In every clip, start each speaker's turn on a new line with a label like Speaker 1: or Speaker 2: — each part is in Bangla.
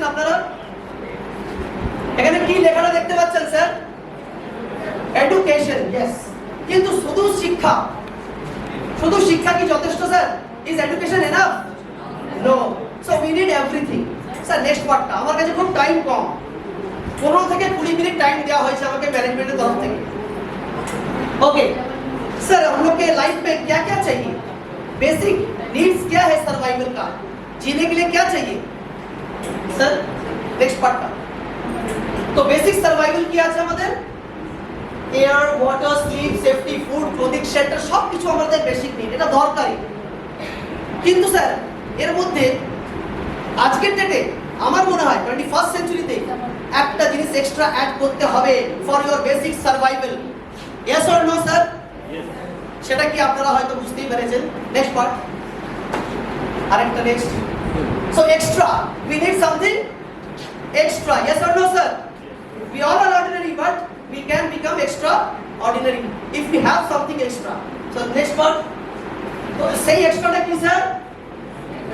Speaker 1: পাচ্ছেন আপনারা? এখানে কি লেখাটা দেখতে পাচ্ছেন স্যার? Education, yes. কিন্তু শুধু শিক্ষা কি যথেষ্ট sir? Is education enough? No. So we need everything. Sir next পার্টটা, আমার কাছে খুব টাইম কম, 15 থেকে 20 मिनट टाइम दिया হয়েছে আমাকে मैनेजमेंट तरफ থেকে। ओके सर, हम लोग के लाइफ में क्या क्या चाहिए? बेसिक नीड्स क्या है सर्वाइवल का? जीने के लिए क्या चाहिए सर? नेक्स्ट पार्ट का तो बेसिक सर्वाइवल কি আছে আমাদের? Air, water, sleep, safety, food, clothing, shelter সবকিছু আমাদের বেসিক নিড, এটা দরকারি। কিন্তু স্যার এর মধ্যে আজকের ডেটে আমার মনে হয় 21st সেঞ্চুরিতে একটা জিনিস এক্সট্রা অ্যাড করতে হবে for your basic survival. Yes or no sir? সেটা কি আপনারা হয়তো বুঝতেই পেরেছেন। নেক্সট পার্ট, আরেকটা next. So extra, we need something extra. Yes or no sir? We all are ordinary, but we can become extraordinary if we have something extra. So next part, তো সেই এক্সট্রাটা কি স্যার?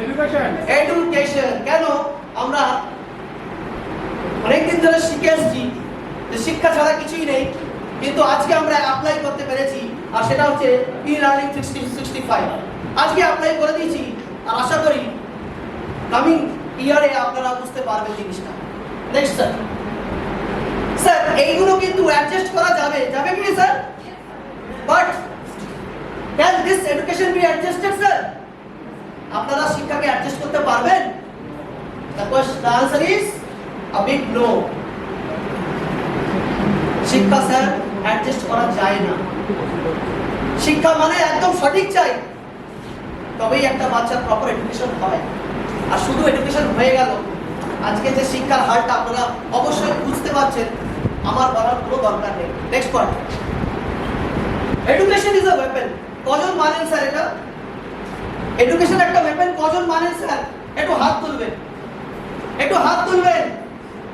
Speaker 1: এডুকেশন। এডুকেশন। কেন আমরা অনেকদিন ধরে শিখে আসছি যে শিক্ষা ছাড়া কিছুই নেই, কিন্তু আজকে আমরা অ্যাপ্লাই করতে পেরেছি, আর সেটা হচ্ছে ই-লার্নিং 365। আজকে অ্যাপ্লাই করে দিয়েছি, আর আশা করি কামিং ইয়ারে আপনারা বুঝতে পারবেন জিনিসটা। নেক্সট স্যার, স্যার এইগুলো কিন্তু অ্যাডজাস্ট করা যাবে কি sir? But can this education B adjusted sir? আপনারা শিক্ষাকে অ্যাডজাস্ট করতে পারবেন? The answer is a big no. শিক্ষা স্যার অ্যাডজাস্ট করা যায় না। শিক্ষা মানে একদম সঠিক চাই, তবেই একটা বাচ্চার প্রপার এডুকেশন হয়। আর শুধু এডুকেশন হয়ে গেল, আজকে যে শিক্ষার হারটা আপনারা অবশ্যই বুঝতে পারছেন, আমার বলার কোনো দরকার নেই। Next point, education is a weapon. কজন মানেন স্যার এটা? এডুকেশন একটা ওয়েপন, কজন মানেন স্যার? একটু হাত তুলবেন, একটু হাত তুলবেন।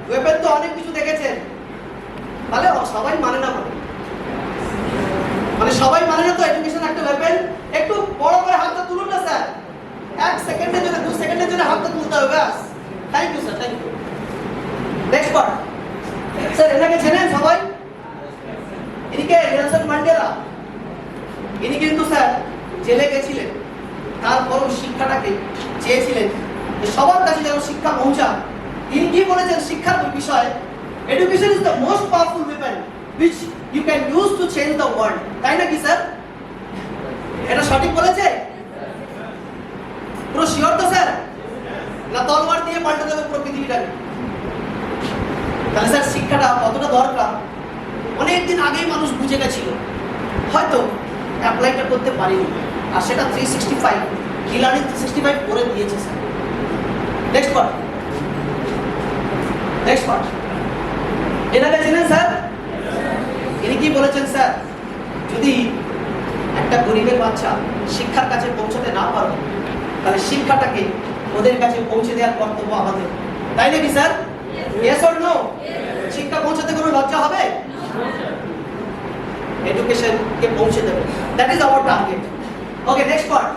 Speaker 1: ওয়েপন তো অনেক কিছু দেখেছেন, তাহলে সবাই মানে না, মানে সবাই মানে না তো এডুকেশন একটা ওয়েপন? একটু বড় করে হাতটা তুলুন না স্যার, 1 সেকেন্ডের জন্য 2 সেকেন্ডের জন্য হাতটা তুলতে হবে ব্যাস। Thank you sir, thank you. Next part, sir এনাকে চেনেন সবাই? ইনিকে নেলসন ম্যান্ডেলা। ইনি কিন্তু স্যার জেলে গেছিলেন, তারপরও শিক্ষাটাকে চেয়েছিলেন যে সবার কাছে যেন শিক্ষা পৌঁছায়। ইনি কি বলেছেন শিক্ষার বিষয়ে? Education is the most powerful weapon which you can use to change the world। তাই নাকি স্যার? এটা সঠিক বলেছে? পুরো শিওর তো স্যার? না তলোয়ার দিয়ে পাল্টে দেবে পুরো পৃথিবীটাকে? তাহলে স্যার শিক্ষাটা কতটা দরকার অনেকদিন আগেই মানুষ বুঝে গেছিল, হয়তো অ্যাপ্লাইটা করতে পারিনি, আর সেটা 365 ই-লার্নিং 365 করে দিয়েছে sir. Next part, next part, এনাকে চেনেন স্যার? ইনি কি বলেছেন স্যার? যদি একটা গরিবের বাচ্চা শিক্ষার কাছে পৌঁছাতে না পারে, তাহলে শিক্ষাটাকে ওদের কাছে পৌঁছে দেওয়ার কর্তব্য আমাদের। তাই নাকি স্যার? Yes or no? শিক্ষা পৌঁছাতে কোনো লজ্জা হবে? এডুকেশন কে পৌঁছে দেবে, that is our target. Okay, next part.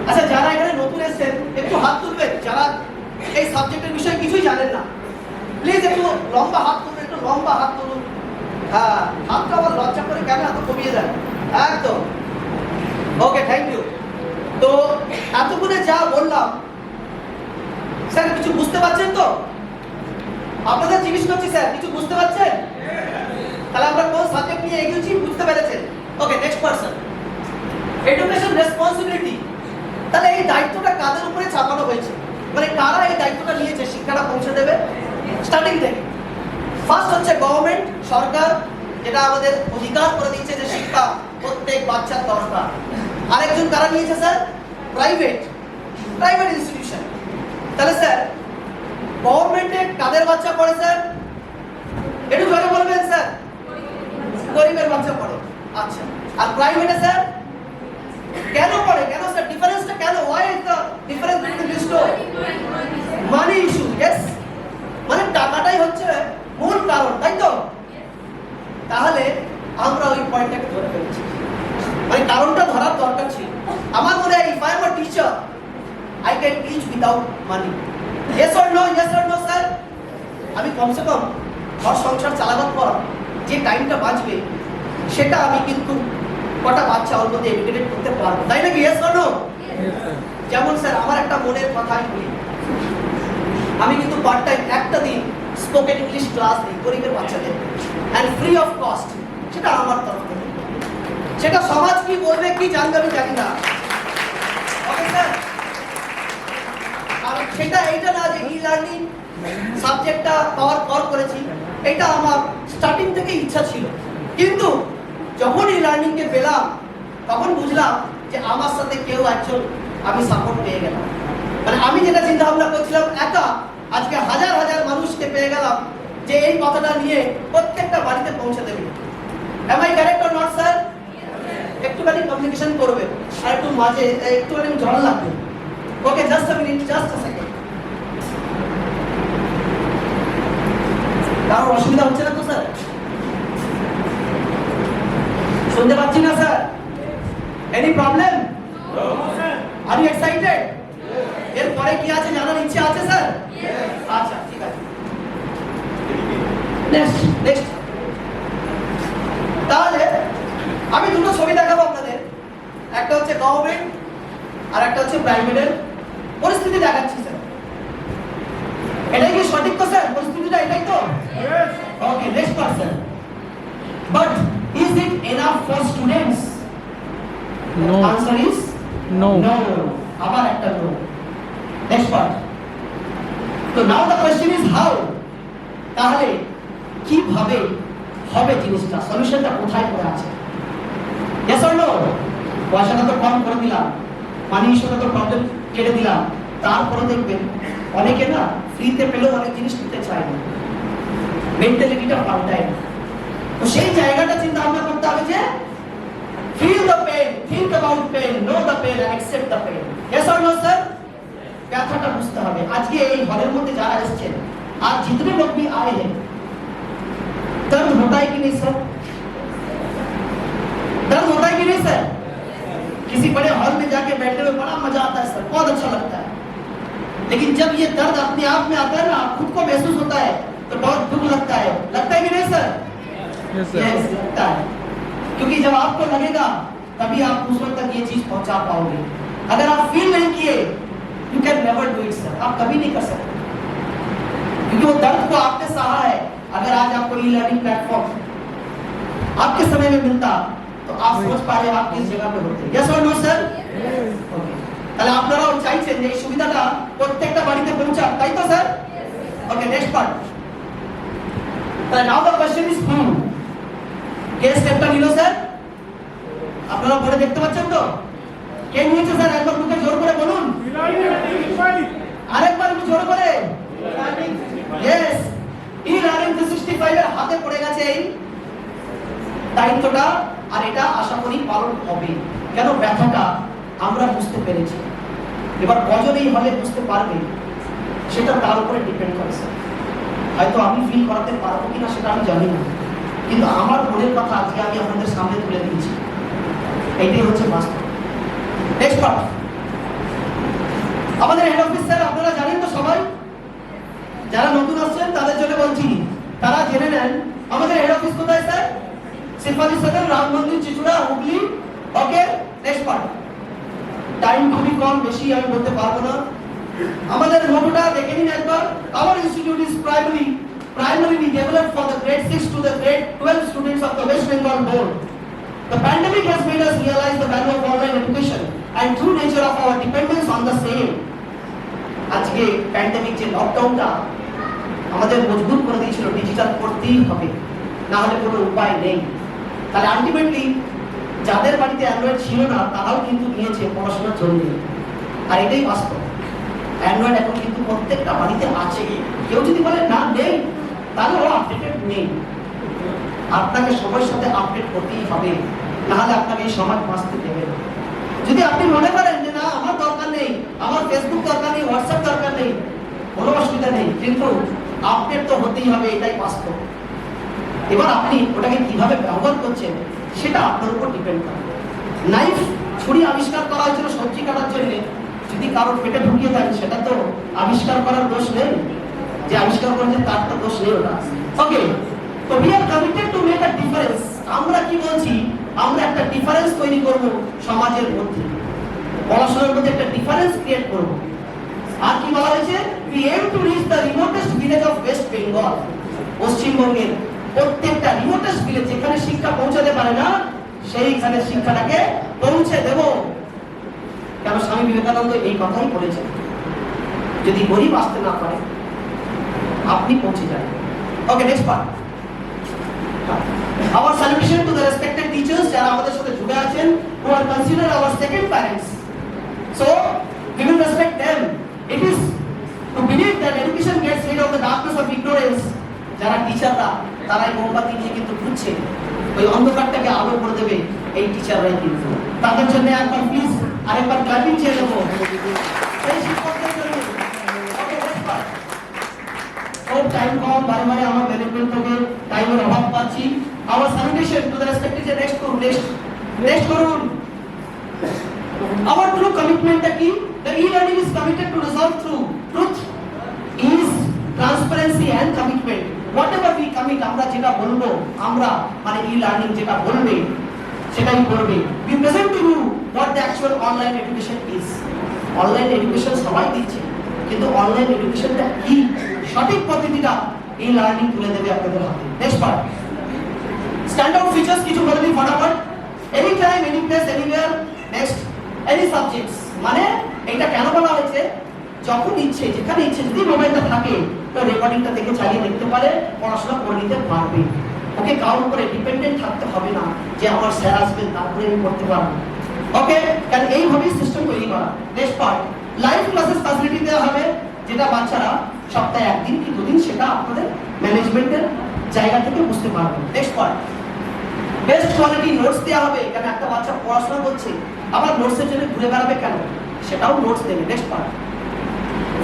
Speaker 1: আচ্ছা, যারা এখানে নতুন এসেছেন একটু হাত তুলবেন, যারা এই সাবজেক্টের বিষয়ে কিছুই জানেন না। প্লিজ একটু লম্বা হাত তুলুন, একটু লম্বা হাত তুলুন। হ্যাঁ, হাতটা আবার লজ্জা করে কেন এত কমিয়ে দেয়? একদম। ওকে, থ্যাংক ইউ। তো এতক্ষণে যা বললাম স্যার কিছু বুঝতে পারছেন তো? আপনাদের জিজ্ঞেস করছি স্যার, কিছু বুঝতে পারছেন? তাহলে আমরা কোন সাবজেক্ট নিয়ে এগিয়েছি বুঝতে পেরেছেন। ওকে, নেক্সট পারসন, এডুকেশন রেসপন্সিবিলিটি। তাহলে এই দায়িত্বটা কাদের উপরে চাপানো হয়েছে, মানে কারা এই দায়িত্বটা নিয়েছে শিক্ষাটা পৌঁছে দেবে স্টার্টিং থেকে? ফার্স্ট হচ্ছে গভর্নমেন্ট, সরকার, যেটা আমাদের অধিকার করে দিচ্ছে যে শিক্ষা প্রত্যেক বাচ্চার দরকার। আরেকজন কারা নিয়েছে স্যার? Private institution. তাহলে স্যার গভর্নমেন্টে কাদের বাচ্চা পড়ে স্যার? একটু জোরে বলবেন স্যার। গরিবের বাচ্চা পড়ে। আচ্ছা, আর প্রাইভেটে স্যার কেন পড়ে? কেন স্যার? ডিফারেন্সটা কেন? Why is the difference between this two? Money issue. Yes, মানে টাকাটাই হচ্ছে মূল কারণ, তাই তো? তাহলে আমরা ওই পয়েন্টটাকে ধরে ফেলেছি, মানে কারণটা ধরার দরকার ছিল। আমার মনে হয় if I am a teacher I can teach without money. Yes or no, yes or no sir? আমি কমসে কম ঘর সংসার চালাবার পর যে টাইমটা বাঁচবে সেটা আমি কিন্তু কটা বাচ্চা ওর মধ্যে এডুকেটেড করতে পারবো, তাই নাকি? Yes or no? যেমন স্যার আমার একটা মনের কথাই বলি, আমি কিন্তু পার্ট টাইম একটা দিন স্পোকেন ইংলিশ ক্লাস দিই গরিবের বাচ্চাদের, অ্যান্ড ফ্রি অফ কস্ট। সেটা আমার তরফ থেকে। সেটা সমাজ কি বলবে কি জানবে আমি জানি না, ওকে স্যার? আর সেটা এইটা না যে ই লার্নিং সাবজেক্টটা পাওয়ার পর করেছি, এটা আমার স্টার্টিং থেকে ইচ্ছা ছিল, কিন্তু যখন ই লার্নিংকে পেলাম তখন বুঝলাম যে আমার সাথে কেউ একজন আমি সাপোর্ট পেয়ে গেলাম। মানে আমি যেটা চিন্তা ভাবনা করছিলাম একা, আজকে হাজার হাজার মানুষকে পেয়ে গেলাম যে এই কথাটা নিয়ে প্রত্যেকটা বাড়িতে পৌঁছে দেবে। Am I correct or not, sir? একটুখানি কমিউনিকেশন করবে আর একটু মাঝে একটুখানি জল লাগবে। Okay, just a minute, just a second. কারোর অসুবিধা হচ্ছে না তো স্যার? শুনতে পাচ্ছি না sir? Any problem? Are you excited? এর পরে কি আছে জানার ইচ্ছে আছে স্যার? আচ্ছা, ঠিক আছে। Next next. তাহলে আমি দুটো ছবি দেখাবো আপনাদের, একটা হচ্ছে গভর্নমেন্ট আর একটা হচ্ছে প্রাইভেটের পরিস্থিতি দেখাচ্ছি স্যার। এটাই কি সঠিক তো স্যার? পরিস্থিতিটা এটাই তো? Okay, next person. But is it enough for students?
Speaker 2: No.
Speaker 1: Answer is
Speaker 2: no.
Speaker 1: No. আবার একটা নো। Next part. তো now the question is how. তাহলে কিভাবে হবে জিনিসটা? সলিউশনটা কোথায় পড়ে আছে? Yes or no? পয়সাটা তো কম করে দিলাম, পানি ইস্যুটা তো প্রবলেম কেটে দিলাম, তারপরে দেখবেন অনেকে না ফ্রিতে পেলেও অনেক জিনিস নিতে চায় না, মেন্টালিটিটা পাল্টায় না। তো সেই জায়গাটা চিন্তা ভাবনা করতে হবে যে feel the pain, think about pain, know the pain and accept the pain. Yes or no sir? ব্যথাটা বুঝতে হবে। আজকে এই হলের মধ্যে যারা এসেছেন, আর जितने लोग भी आए हैं, दर्द होता है कि नहीं सर? दर्द होता है कि नहीं सर? किसी बड़े हॉल में जाके बैठने में बड़ा मजा आता है सर, बहुत अच्छा लगता है। लेकिन जब ये दर्द अपने आप में आता है ना, खुद को महसूस होता है, तो बहुत दुख लगता है कि नहीं सर? यस, लगता है। क्योंकि जब आपको लगेगा तभी आप दूसरों तक ये चीज पहुंचा पाओगे। अगर आप फील नहीं किए, you can never do it sir. आप कभी नहीं कर सकते, क्योंकि वो दर्द को आपने सहा है। अगर आज आपको ई लर्निंग प्लेटफॉर्म आपके समय में मिलता, तो आप सोच पा रहे आप किस जगह पे होते। यस और नो सर? ओके, তাহলে আপনারাও চাইছেন যে এই সুবিধাটা প্রত্যেকটা বাড়িতে পৌঁছাক, তাই তো স্যার? ওকে, নেক্সট পার্ট। তাহলে নাও দ্য কোশ্চেন ইজ হু। কে স্টেপটা নিল স্যার? আপনারা পড়ে দেখতে পাচ্ছেন তো? কে নিয়েছে স্যার? একবার মুখে জোর করে বলুন, আরেকবার একটু জোর করে। ইয়েস, ই লার্নিং 365 এর হাতে পড়ে গেছে এই দায়িত্বটা, আর এটা আশা করি পালন হবে। কেন? ব্যথাটা আমরা বুঝতে পেরেছি, এবার কজন এই হলে বুঝতে পারবে সেটা তার উপরে ডিপেন্ড করে স্যার। হয়তো আমি ফিল করাতে পারবো কিনা সেটা আমি জানি না, কিন্তু আমার মনের কথা আজকে আমি আপনাদের সামনে তুলে দিয়েছি, এইটাই হচ্ছে বাস্তব। Next part. আমাদের হেড অফিস স্যার আপনারা জানেন তো সবাই, যারা নতুন আসছেন তাদের জন্য বলছি, তারা জেনে নেন আমাদের হেড অফিস কোথায় স্যার? সিপাহী সদর, রাম মন্দির, চিচুড়া, হুগলি। ওকে, নেক্সট পার্ট। টাইম খুবই কম, বেশি আমি বলতে পারবো না। আমাদের মোটোটা দেখে নিন একবার। Our institute is primarily developed for the grade 6 to the grade 12 students of the West Bengal board. The pandemic has made us realize the value of online education and true nature of our dependence on the same. আজকে প্যান্ডেমিক যে লকডাউনটা আমাদের মজবুর করে দিয়েছিল, ডিজিটাল করতেই হবে, না হলে কোনো উপায় নেই। তাহলে আলটিমেটলি যাদের বাড়িতে অ্যান্ড্রয়েড ছিল না তারাও কিন্তু নিয়েছে পড়াশোনার জন্য, আর এটাই বাস্তব। অ্যান্ড্রয়েড এখন কিন্তু প্রত্যেকটা বাড়িতে আছে। কেউ যদি বলে না নেই, তাহলে ও আপডেটেড নেই। আপনাকে সময়ের সাথে আপডেট করতেই হবে, না হলে আপনাকে এই সমাজ বাঁচতে দেবে না। যদি আপনি মনে করেন যে না আমার দরকার নেই, আমার ফেসবুক দরকার নেই, হোয়াটসঅ্যাপ দরকার নেই, কোনো অসুবিধা নেই, কিন্তু আপডেট তো হতেই হবে, এটাই বাস্তব। এবার আপনি ওটাকে কিভাবে ব্যবহার করছেন সেটা আপনার উপর ডিপেন্ড করে। নাইফ, ছুরি আবিষ্কার করা হয়েছিল সবজি কাটার জন্য, যদি কারো পেটে ঢুকিয়ে দেন সেটা তো আবিষ্কার করার দোষ নেই, যে আবিষ্কার করেছে তার তো দোষ নেই ওটা। ওকে, তো we are committed to make a difference। আমরা কি বলছি, আমরা একটা ডিফারেন্স তৈরি করব সমাজের মধ্যে, পড়াশোনার মধ্যে একটা ডিফারেন্স ক্রিয়েট করব। আর কি বলা হয়েছে, we aim to reach the remotest village of West Bengal। পশ্চিমবঙ্গের প্রত্যেকটা রিমোটেস্ট ভিলেজ যেখানে শিক্ষা পৌঁছাতে পারে না, সেইখানে শিক্ষাটাকে পৌঁছে দেব। কেন স্বামী বিবেকানন্দ এই কথাই বলেছেন, যদি গরিব আসতে না পারে আপনি পৌঁছে যান। Okay, next part. Our salutation to the respected teachers যারা আমাদের সাথে জুড়ে আছেন, who are considered our second parents, so we will respect them। It is to believe that education gets rid of the darkness of ignorance। যারা টিচাররা তারা এই মোমবাতি নিয়ে কিন্তু ঘুরছে, ওই অন্ধকারটাকে আলো করে দেবে এই টিচাররাই কিন্তু। তাদের জন্য একবার প্লিজ আরেকবার ক্লাপিং চেয়ে দেবো এই শিক্ষকদের জন্য। ওকে, নেক্সট পার্ট। খুব টাইম কম, বারে বারে আমার ম্যানেজমেন্ট থেকে টাইমের অভাব পাচ্ছি। Our salutation to the respected teacher, next করুন। Our true commitment কি? The e-learning is committed to resolve through truth, ease, transparency and commitment। Whatever we commit, আমরা যেটা বলবো, আমরা মানে e-learning যেটা বলবে সেটাই করবে। We present to you what the actual online education is। Online education সবাই দিচ্ছে, কিন্তু অনলাইন এডুকেশনটা কি, সঠিক পদ্ধতিটা e-learning তুলে দেবে আপনাদের হাতে। Next part. Stand out features কিছু বলে দিই ফটাফট। Any time, any place, anywhere. Next, any subjects. মানে এটা কেন বলা হয়েছে, যখন ইচ্ছে যেখানে ইচ্ছে যদি মোবাইলটা থাকে তো রেকর্ডিংটা দেখে চালিয়ে দেখতে পারে, পড়াশোনা করে নিতে পারবে। ওকে, কারোর উপরে ডিপেন্ডেন্ট থাকতে হবে না যে আমার স্যার আসবেন তারপরে আমি পড়তে পারবো। ওকে, কারণ এইভাবেই সিস্টেম তৈরি করা। Next part. Live classes facility দেওয়া হবে, যেটা বাচ্চারা সপ্তাহে একদিন কি দুদিন সেটা আপনাদের ম্যানেজমেন্টের জায়গা থেকে বুঝতে পারবে। Next part. Best quality notes দেওয়া হবে, কারণ একটা বাচ্চা পড়াশোনা করছে আবার নোটসের জন্য ঘুরে বেড়াবে কেন, সেটাও নোটস দেবে। Next part.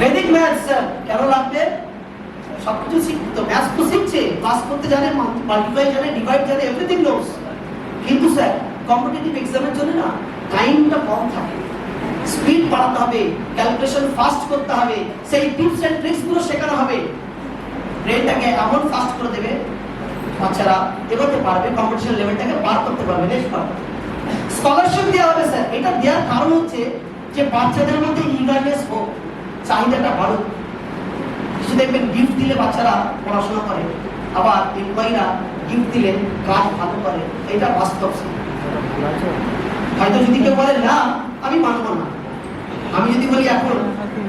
Speaker 1: Vedic maths sir কেন লাগবে, সবকিছু শিখতো, ম্যাথস তো শিখছে, ক্লাস করতে জানে, মাল্টিপ্লাই জানে, ডিভাইড জানে, এভরিথিং নোটস। কিন্তু স্যার কম্পিটিটিভ এক্সামের জন্য না টাইমটা কম থাকে, স্পিড বাড়াতে হবে, ক্যালকুলেশন ফাস্ট করতে হবে, সেই টিপস এন্ড ট্রিক্স গুলো শেখানো হবে। ব্রেনটাকে এমন ফাস্ট করে দেবে বাচ্চারা এগোতে পারবে, কম্পিটিশন লেভেলটাকে পার করতে পারবে। Next part. স্কলারশিপ দেওয়া হবে স্যার, এটা দেওয়ার কারণ হচ্ছে যে বাচ্চাদের মধ্যে ইগারনেস হোক, চাহিদাটা বাড়ুক। কিছু দেখবেন গিফট দিলে বাচ্চারা পড়াশোনা করে, আবার এমপ্লয়িরা গিফট দিলে কাজ ভালো করে, এটা বাস্তব। হয়তো যদি কেউ বলে না আমি মানবো না, আমি যদি বলি এখন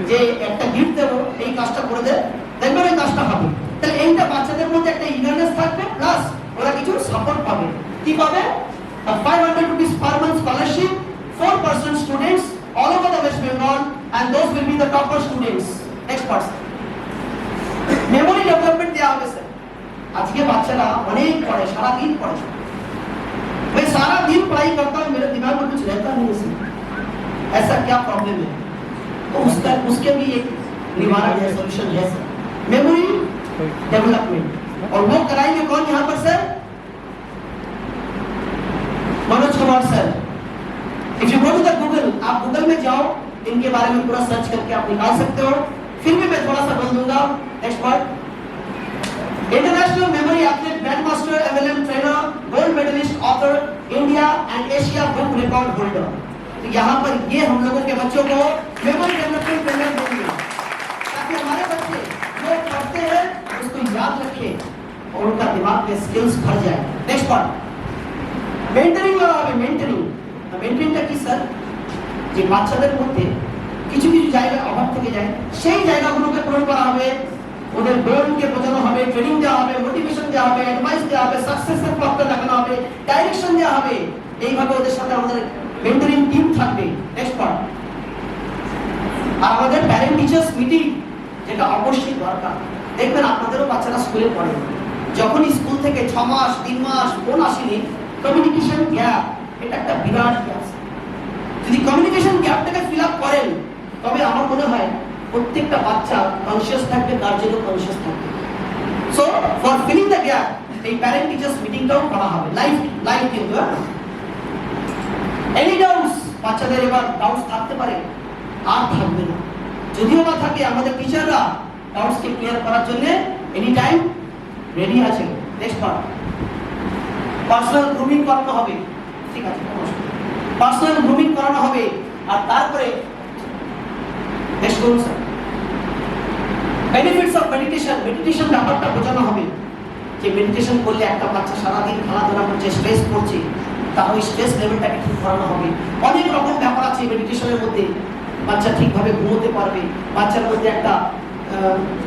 Speaker 1: যে একটা গিফট দেবো এই কাজটা করে দে, দেখবেন ওই কাজটা হবে, তাহলে এইটা বাচ্চাদের মধ্যে একটা ইগারনেস থাকবে, প্লাস ওরা কিছু সাপোর্ট পাবে। কি পাবে? 500 rupees per month scholarship, 4% students all over the West Bengal, and those will be the topper students। Next person। Memory development দেওয়া হবে স্যার। আজকে বাচ্চারা অনেক পড়ে, সারা দিন পড়ে, मैं सारा दिन पढ़ाई करता हूँ, मेरे दिमाग में कुछ रहता नहीं है, ऐसा क्या प्रॉब्लम है, तो उसके भी एक निवारण है, सॉल्यूशन है सर, मेमोरी डेवलपमेंट। और वो कराएंगे कौन यहाँ पर sir? Manoj Kumar sir. If you go to the Google, आप गूगल में जाओ, इनके बारे में पूरा सर्च करके आप निकाल सकते हो। फिर भी मैं थोड़ा सा बोल दूंगा। Next part. International memory athlete, grand master, MLM trainer, gold medalist, author, India and Asia book record holder. तो यहाँ पर ये हम लोगों के बच्चों को मेमोरी डेवलपमेंट ट्रेनर देंगे, ताकि हमारे बच्चे जो पढ़ते हैं उसको याद रखें और उनका दिमाग में स्किल्स भर जाए। Next part. মেন্টরিং হবে, মেন্টরিংটা কি স্যার? যে বাচ্চাদের মধ্যে কিছু কিছু জায়গায় অভাব থেকে যায়, সেই জায়গাগুলোকে পূরণ করা হবে, ওদের গোলকে বোঝানো হবে, ট্রেনিং দেওয়া হবে, মোটিভেশন দেওয়া হবে, অ্যাডভাইস দেওয়া হবে, সাকসেসের পথটা দেখানো হবে, ডাইরেকশন দেওয়া হবে। এইভাবে ওদের সাথে আমাদের মেন্টরিং টিম থাকবে। Next part. আর আমাদের প্যারেন্ট টিচার্স মিটিং, যেটা অবশ্যই দরকার। দেখবেন আপনাদেরও বাচ্চারা স্কুলে পড়ে, যখন স্কুল থেকে 6 মাস 3 মাস ফোন আসেনি, কমিউনিকেশন গ্যাপ, এটা একটা বিরাট গ্যাপ। যদি কমিউনিকেশন গ্যাপটাকে ফিল আপ করেন, তবে আমার মনে হয় প্রত্যেকটা বাচ্চা কনসিয়াস থাকবে, গার্জেনও কনসিয়াস থাকবে। So for filling the gap, এই প্যারেন্ট টিচার্স মিটিংটাও করা হবে, লাইভ কিন্তু। এনি ডাউটস, বাচ্চাদের এবার ডাউটস থাকতে পারে, আর থাকবে না। যদিও বা থাকে, আমাদের টিচাররা ডাউটসকে ক্লিয়ার করার জন্য এনি টাইম রেডি আছেন। নেক্সট পার্ট, পার্সোনাল গ্রুমিং করানো হবে। ঠিক আছে, পার্সোনাল গ্রুমিং করানো হবে। আর তারপরে নেক্সট করুন sir, benefits of meditation. Meditation ব্যাপারটা বোঝানো হবে যে মেডিটেশন করলে একটা বাচ্চা সারাদিন খেলাধুলা করছে, স্ট্রেস করছে, তার ওই স্ট্রেস লেভেলটাকে ঠিক করানো হবে। অনেক রকম ব্যাপার আছে মেডিটেশনের মধ্যে। বাচ্চা ঠিকভাবে ঘুমোতে পারবে, বাচ্চার মধ্যে একটা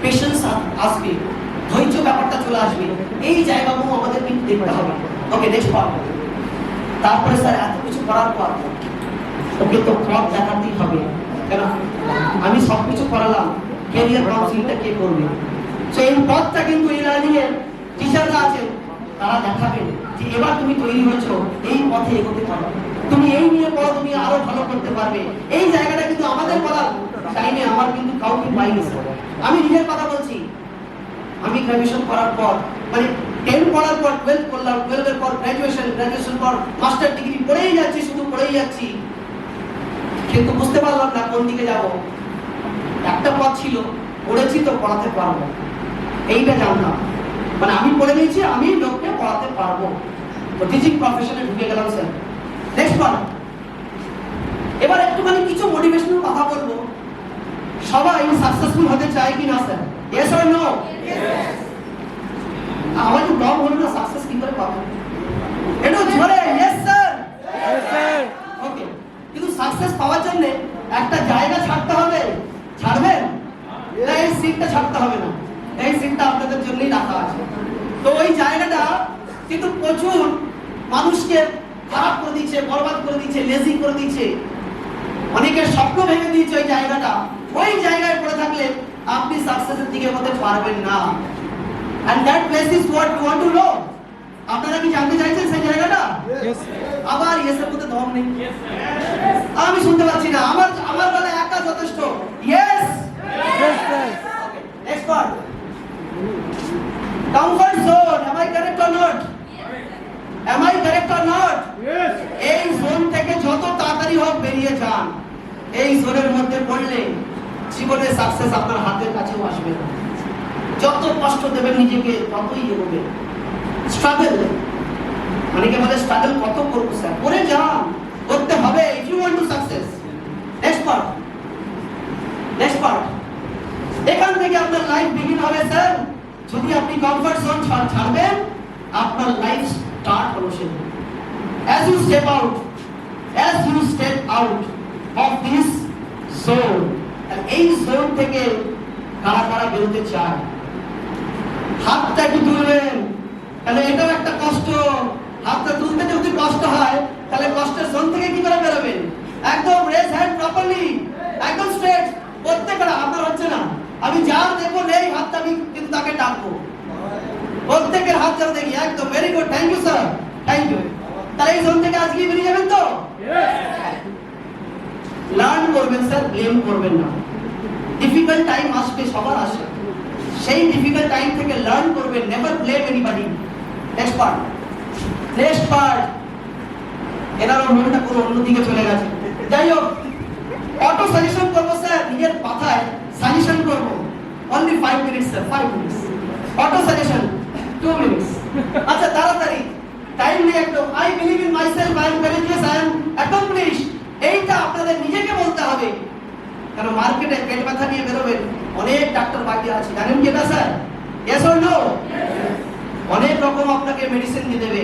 Speaker 1: পেশেন্স আসবে, ধৈর্য ব্যাপারটা চলে আসবে। এই জায়গাগুলো আমাদের কিন্তু দেখতে হবে। ওকে, নেক্সট পার্ট। তারপরে স্যার এত কিছু করার পর ওকে তো পথ দেখাতেই হবে, কেন আমি সব কিছু করালাম, ক্যারিয়ার কাউন্সিলিংটা কে করবে? সো এই পথটা কিন্তু এই লার্নিং এর টিচাররা আছেন, তারা দেখাবেন যে এবার তুমি তৈরি হয়েছো, এই পথে এগোতে পারবে, তুমি এই নিয়ে পড়ো, তুমি আরো ভালো করতে পারবে। এই জায়গাটা কিন্তু আমাদের বলার টাইমে আমার কিন্তু কাউকে পাইনি স্যার। আমি নিজের কথা বলছি, আমি গ্র্যাজুয়েশন করার পর মানে 10 পড়ার পর 12 করলাম, 12 এর পর গ্র্যাজুয়েশন পর মাস্টার ডিগ্রি পড়েই যাচ্ছি, শুধু পড়েই যাচ্ছি, কিন্তু বুঝতে পারলাম না কোন দিকে যাব। একটা পথ ছিল, পড়েছি তো পড়াতে পারবো, এইটা জানলাম। মানে আমি পড়ে নিয়েছি, আমি লোককে পড়াতে পারবো, তো টিচিং প্রফেশনে ঢুকে গেলাম স্যার। নেক্সট পার্ট, এবার একটুখানি কিছু মোটিভেশনাল কথা বলবো। সবাই সাকসেসফুল হতে চায় কি না স্যার? Yes or no? আমার তো কম হলো না, সাকসেস কি করে পাবো? একটু জোরে ইয়েস স্যার। ওকে, কিন্তু সাকসেস পাওয়ার জন্য একটা জায়গা ছাড়তে হবে। ছাড়বেন? এই সিটটা ছাড়তে হবে না, এই সিটটা আপনাদের জন্যই রাখা আছে। তো ওই জায়গাটা কিন্তু প্রচুর মানুষকে খারাপ করে দিচ্ছে, বরবাদ করে দিচ্ছে, লেজি করে দিচ্ছে, অনেকের স্বপ্ন ভেঙে দিয়েছে ওই জায়গাটা। ওই জায়গায় পড়ে থাকলে আপনি সাকসেসের দিকে হতে পারবেন না। and that place is what you want to know. আপনারা কি জানতে চাইছেন সেই জায়গাটা?
Speaker 2: Yes.
Speaker 1: আবার ইয়েসের মধ্যে দম নেই। আমি শুনতে পাচ্ছি না, আমার গলা একা যথেষ্ট। Yes.
Speaker 2: Yes, sir.
Speaker 1: Next part, comfort zone. am I correct or not? am I correct or not?
Speaker 2: Yes.
Speaker 1: এই জোন থেকে যত তাড়াতাড়ি হোক বেরিয়ে যান। এই জোনের মধ্যে পড়লে জীবনে সাকসেস আপনার হাতের কাছেও আসবে না। যত কষ্ট দেবেন নিজেকে, ততই এগোবে। স্ট্রাগল, অনেকে বলে স্ট্রাগল কত করবো স্যার? করে যান, করতে হবে if you want to success. Next part, next part, এখান থেকে আপনার লাইফ বিগিন হবে স্যার। যদি আপনি কমফর্ট জোন ছাড়বেন, আপনার লাইফ স্টার্ট হলো সেখানে। as you step out of this zone, and এই জোন থেকে কারা কারা বেরোতে চায়? হাতটা একটু তুলবেন, তাহলে এটাও একটা কষ্ট। হাতটা তুলতে যদি কষ্ট হয়, তাহলে কষ্টের জোন থেকে কি করে বেরোবেন? একদম রেজ হ্যান্ড প্রপারলি, একদম স্ট্রেট। প্রত্যেকটা আপনার হচ্ছে না, আমি যার দেখবো নেই হাতটা, আমি কিন্তু তাকে ডাকবো। প্রত্যেকের হাত যেন দেখি, একদম very good, thank you sir, thank you. তাহলে এই জোন থেকে আজকে বেরিয়ে যাবেন তো? লার্ন করবেন স্যার, ব্লেম করবেন না। ডিফিকাল্ট টাইম আসবে, সবার আসে, সেই ডিফিকাল্ট টাইম থেকে লার্ন করবেন, never blame anybody. Next part, next part. এনার মনটা কোনো অন্যদিকে চলে গেছে। যাই হোক, অটো সাজেশন করবো স্যার, নিজের কথায় সাজেশন করবো। Only 5 minutes sir, 5 minutes. Auto suggestion 2 minutes. আচ্ছা, তাড়াতাড়ি, টাইম নেই একদম। I believe in myself, I am courageous, I am accomplished. এইটা আপনাদের নিজেকে বলতে হবে। কারণ মার্কেটে পেট ব্যথা নিয়ে বেরোবেন, অনেক ডাক্তার বাকি আছে, জানেন কি না স্যার? Yes or no? অনেক রকম আপনাকে মেডিসিন দিয়ে দেবে,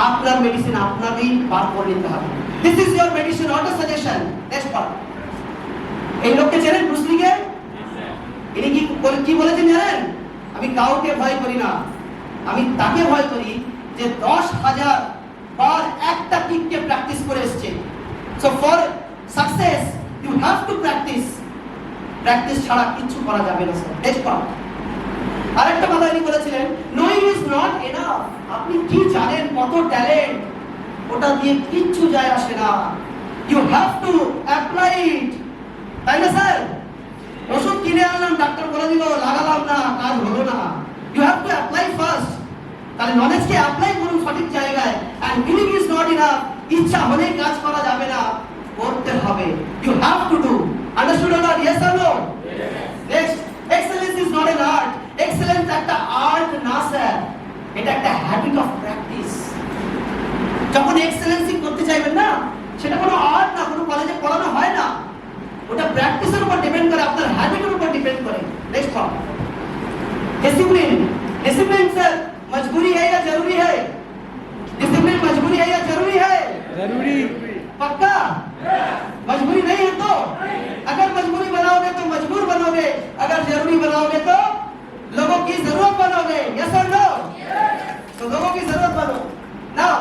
Speaker 1: আপনার মেডিসিন আপনাকেই বার করে নিতে হবে। This is your medicine, auto suggestion. Next part, এই লোককে চেনেন? ব্রুস লিকে? ইনি কি বলেছেন জানেন? আমি কাউকে ভয় করি না, আমি তাকে ভয় করি যে 10,000 বার একটা কিককে প্র্যাকটিস করে এসেছে। So for success you have to practice. Practice ছাড়া কিছু করা যাবে না স্যার। নেক্সট পার্ট, আরেকটা কথা ইনি বলেছিলেন, knowing is not enough. আপনি কি জানেন, কত ট্যালেন্ট, ওটা দিয়ে কিচ্ছু যায় আসে না। you have to apply it. তাই না স্যার? ওষুধ কিনে আনলাম, ডাক্তার বলে দিল, লাগালাম না, কাজ হলো না। you have to apply first. তাহলে নলেজকে অ্যাপ্লাই করুন সঠিক জায়গায়। and believe is not enough. ইচ্ছা হলেই কাজ করা যাবে না, করতে হবে। you have to do. এটা একটা হ্যাবিট অফ প্র্যাকটিস। যখন এক্সেলেন্সি করতে চাইবেন না, সেটা কোনো আর্ট না, কোনো কলেজে পড়ানো হয় না, ওটা প্র্যাকটিসের উপর ডিপেন্ড করে, আপনার হ্যাবিটের উপর ডিপেন্ড করে। Next one, discipline. Discipline sir मजबूरी है या जरूरी है? डिसिप्लिन मजबूरी है या जरूरी है?
Speaker 2: जरूरी।
Speaker 1: पक्का? मजबूरी नहीं है तो? अगर मजबूरी बनाओगे तो मजबूर बनोगे, अगर जरूरी बनाओगे तो लोगों की जरूरत बनोगे। यस और नो? तो लोगों की जरूरत बनो। Now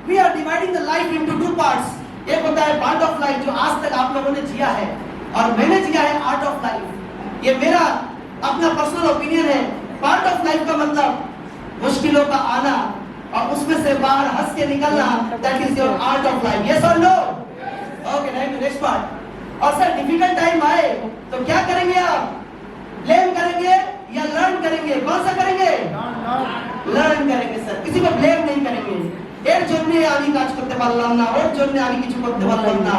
Speaker 1: we are dividing the life into two parts. एक होता है पार्ट ऑफ लाइफ जो आज तक आप लोगों ने जिया है, और मैंने जिया है आर्ट ऑफ लाइफ। ये मेरा अपना पर्सनल ओपिनियन है। पार्ट ऑफ लाइफ का मतलब मुश्किलों का आना और उसमें से बाहर हंस के निकलना, that is your art of life. Yes और नो? Okay, next part. और सर डिफिकल्ट टाइम आए तो क्या करेंगे आप? ब्लेम करेंगे या लर्न करेंगे? कौन सा करेंगे? लर्न करेंगे सर, किसी को ब्लेम नहीं करेंगे। এর জন্য আমি কাজ করতে পারলাম না, ওর জন্য আমি কিছু করতে পারলাম না,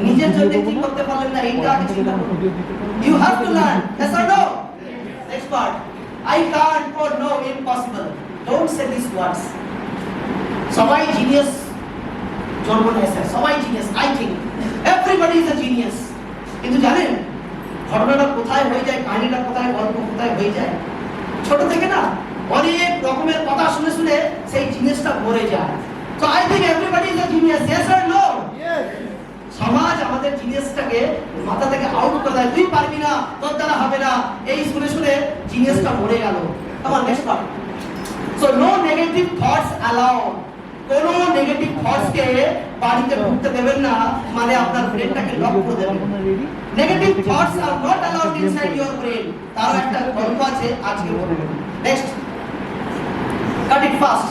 Speaker 1: নিজের জন্য কি করতে পারলেন না, এইটা আগে চিন্তা করুন। You have to learn. Yes और no? Next part, I can't or no impossible. Don't say these words. সবাই জিনিয়াস জন্ম নেয়, সবাই genius. I think everybody is a genius. কিন্তু জানেন ঘটনাটা কোথায় হয়ে যায়, কাহিনীটা কোথায়, গল্প কোথায় হয়ে যায়? ছোট থেকে না অনেক রকমের কথা শুনে শুনে সেই জিনিসটা ভরে যায়। So I think everybody is a genius. Yes or no? Yes. সমাজ আমাদের জিনিসটাকে মাথা থেকে আউট করে দেয়, তুই পারবি না, তোর দ্বারা হবে না, এই শুনে শুনে জিনিসটা মরে গেল। আমার next part, so no negative thoughts allowed. কোনো নেগেটিভ থটস কে বাড়িতে ঢুকতে দেবেন না, মানে আপনার ব্রেনটাকে লক করে দেবেন। Negative thoughts are not allowed inside your brain. তার একটা গল্প আছে, আজকে বলবো। Next, cut it fast.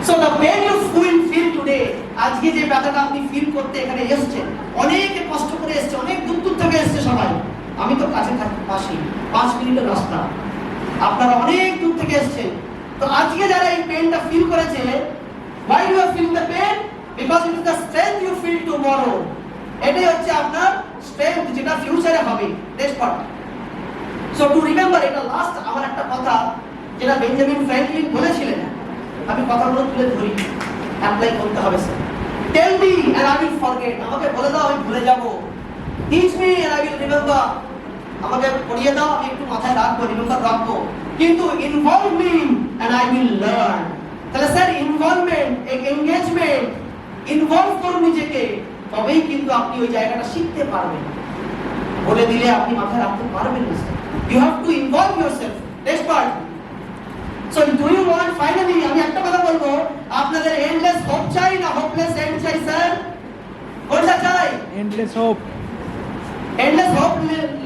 Speaker 1: So the pain you will feel today, আজকে যে ব্যথাটা আপনি ফিল করতে এখানে এসেছেন, অনেকে কষ্ট করে এসেছে, অনেক দূর দূর থেকে এসেছে সবাই। আমি তো কাছে থাকি, পাশে 5 মিনিটের রাস্তা, আপনারা অনেক দূর থেকে এসেছেন। তো আজকে যারা এই পেনটা ফিল করেছে, why you are feeling the pain? Because it is the strength you feel tomorrow. এটাই হচ্ছে আপনার স্ট্রেংথ, যেটা ফিউচারে হবে। Next part, so to remember, এটা লাস্ট আমার একটা কথা যেটা বেঞ্জামিন ফ্র্যাঙ্কলিন বলেছিলেন, আমি কথাগুলো তুলে ধরি, অ্যাপ্লাই করতে হবে sir. Tell me and I will forget. আমাকে বলে দাও, আমি ভুলে যাব। Teach me and I will remember. আমাকে পড়িয়ে দাও, আমি একটু মাথায় রাখবো, রিমেম্বার রাখবো। কিন্তু involve me and I will learn. তাহলে স্যার ইনভলভমেন্ট, এনগেজমেন্ট, ইনভলভ করুন নিজেকে, তবেই কিন্তু আপনি ওই জায়গাটা শিখতে পারবেন। বলে দিলে আপনি মাথায় রাখতে পারবেন না sir. You have to involve yourself. Next part, So do you want finally, আমি একটা কথা বলবো, আপনাদের এন্ডলেস হোপ চাই না হোপলেস এন্ড চাই স্যার? কোনটা চাই?
Speaker 2: Endless hope.
Speaker 1: एंडलेस होप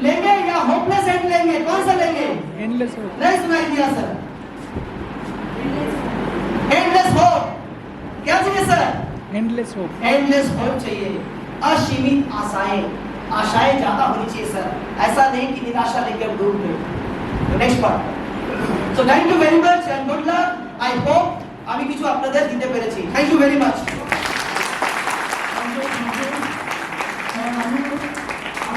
Speaker 1: लेंगे या होपलेस एंड लेंगे? कौन सा लेंगे?
Speaker 2: Endless hope.
Speaker 1: नहीं सुनाई दिया सर। एंडलेस होप क्या चाहिए sir?
Speaker 2: Endless hope.
Speaker 1: Endless hope चाहिए, असीमित आशाएं। आशाएं ज्यादा होनी चाहिए सर, ऐसा नहीं कि निराशा लेकर डूब गए। Next part, So thank you very much and good luck. I hope আমি কিছু আপনাদের দিতে পেরেছি। Thank you very much.